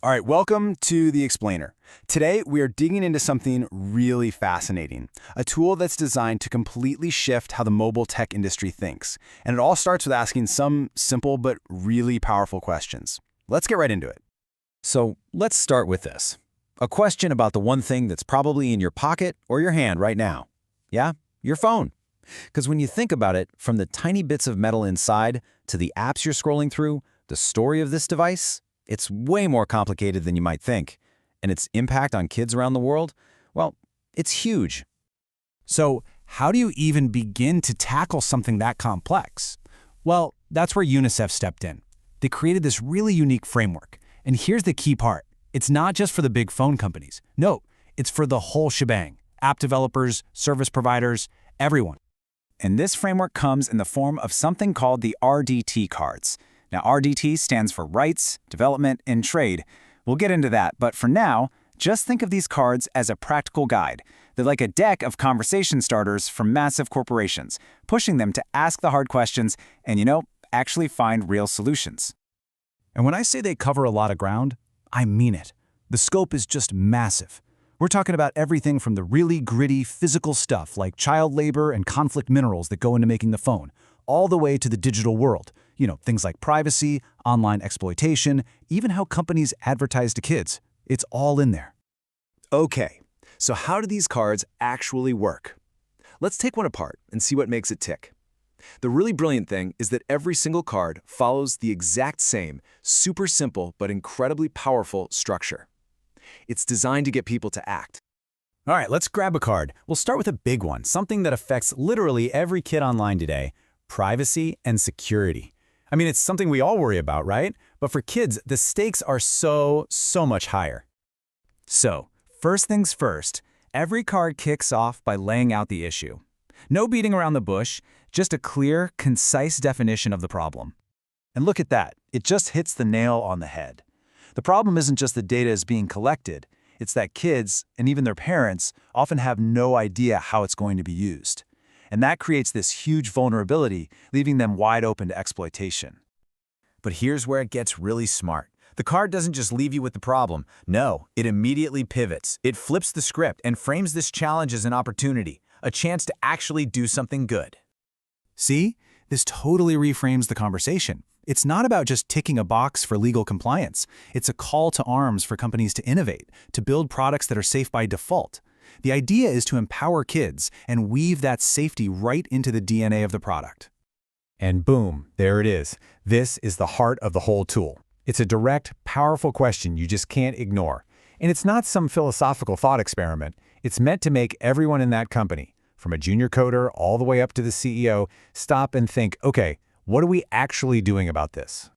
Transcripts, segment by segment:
All right, welcome to The Explainer. Today, we are digging into something really fascinating, a tool that's designed to completely shift how the mobile tech industry thinks. And it all starts with asking some simple but really powerful questions. Let's get right into it. So let's start with this. A question about the one thing that's probably in your pocket or your hand right now. Yeah, your phone. Because when you think about it, from the tiny bits of metal inside to the apps you're scrolling through, the story of this device, it's way more complicated than you might think. And its impact on kids around the world, well, it's huge. So how do you even begin to tackle something that complex? Well, that's where Unicef stepped in. They created this really unique framework. And here's the key part. It's not just for the big phone companies. No, it's for the whole shebang. App developers, service providers, everyone. And this framework comes in the form of something called the RDT cards. Now, RDT stands for Rights, Development, and Trade. We'll get into that, but for now, just think of these cards as a practical guide. They're like a deck of conversation starters from massive corporations, pushing them to ask the hard questions and, actually find real solutions. And when I say they cover a lot of ground, I mean it. The scope is just massive. We're talking about everything from the really gritty physical stuff like child labor and conflict minerals that go into making the phone, all the way to the digital world. Things like privacy, online exploitation, even how companies advertise to kids. It's all in there. Okay, so how do these cards actually work? Let's take one apart and see what makes it tick. The really brilliant thing is that every single card follows the exact same, super simple but incredibly powerful structure. It's designed to get people to act. All right, let's grab a card. We'll start with a big one, something that affects literally every kid online today: privacy and security. I mean, it's something we all worry about, right? But for kids, the stakes are so much higher. So, first things first, every card kicks off by laying out the issue. No beating around the bush, just a clear, concise definition of the problem. And look at that, it just hits the nail on the head. The problem isn't just the data is being collected, it's that kids, and even their parents, often have no idea how it's going to be used. And that creates this huge vulnerability, leaving them wide open to exploitation. But here's where it gets really smart. The card doesn't just leave you with the problem. No, it immediately pivots. It flips the script and frames this challenge as an opportunity, a chance to actually do something good. See? This totally reframes the conversation. It's not about just ticking a box for legal compliance. It's a call to arms for companies to innovate, to build products that are safe by default. The idea is to empower kids and weave that safety right into the DNA of the product. And boom, there it is. This is the heart of the whole tool. It's a direct, powerful question you just can't ignore. And it's not some philosophical thought experiment. It's meant to make everyone in that company, from a junior coder all the way up to the CEO, stop and think, okay, what are we actually doing about this?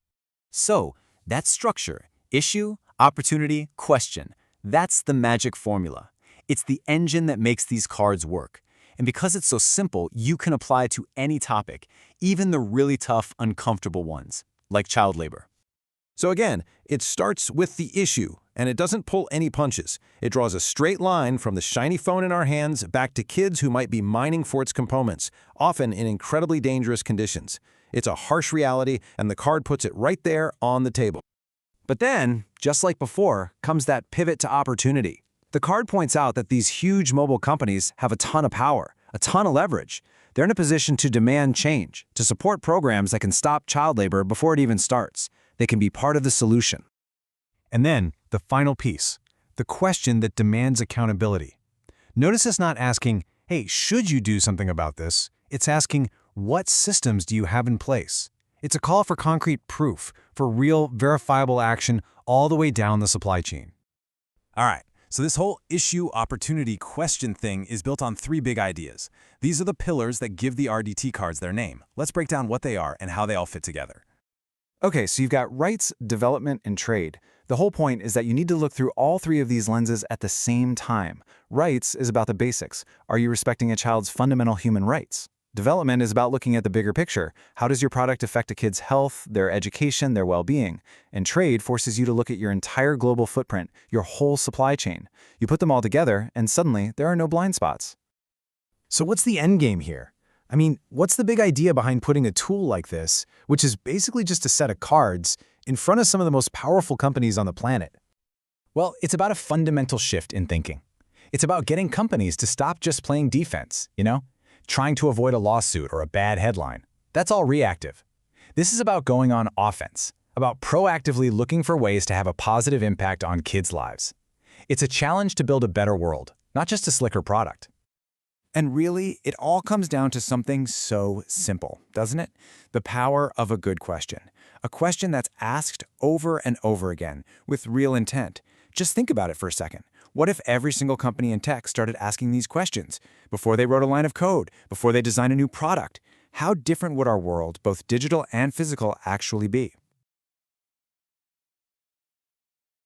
So, that structure, issue, opportunity, question, that's the magic formula. It's the engine that makes these cards work. And because it's so simple, you can apply it to any topic, even the really tough, uncomfortable ones, like child labor. So again, it starts with the issue, and it doesn't pull any punches. It draws a straight line from the shiny phone in our hands back to kids who might be mining for its components, often in incredibly dangerous conditions. It's a harsh reality, and the card puts it right there on the table. But then, just like before, comes that pivot to opportunity. The card points out that these huge mobile companies have a ton of power, a ton of leverage. They're in a position to demand change, to support programs that can stop child labor before it even starts. They can be part of the solution. And then, the final piece, the question that demands accountability. Notice it's not asking, hey, should you do something about this? It's asking, what systems do you have in place? It's a call for concrete proof, for real, verifiable action all the way down the supply chain. All right, so this whole issue, opportunity, question thing is built on three big ideas. These are the pillars that give the RDT cards their name. Let's break down what they are and how they all fit together. Okay, so you've got rights, development, and trade. The whole point is that you need to look through all three of these lenses at the same time. Rights is about the basics. Are you respecting a child's fundamental human rights? Development is about looking at the bigger picture. How does your product affect a kid's health, their education, their well-being? And trade forces you to look at your entire global footprint, your whole supply chain. You put them all together, and suddenly there are no blind spots. So what's the end game here? I mean, what's the big idea behind putting a tool like this, which is basically just a set of cards, in front of some of the most powerful companies on the planet? Well, it's about a fundamental shift in thinking. It's about getting companies to stop just playing defense, trying to avoid a lawsuit or a bad headline. That's all reactive. This is about going on offense, about proactively looking for ways to have a positive impact on kids' lives. It's a challenge to build a better world, not just a slicker product. And really, it all comes down to something so simple, doesn't it? The power of a good question. A question that's asked over and over again, with real intent. Just think about it for a second. What if every single company in tech started asking these questions before they wrote a line of code, before they designed a new product? How different would our world, both digital and physical, actually be?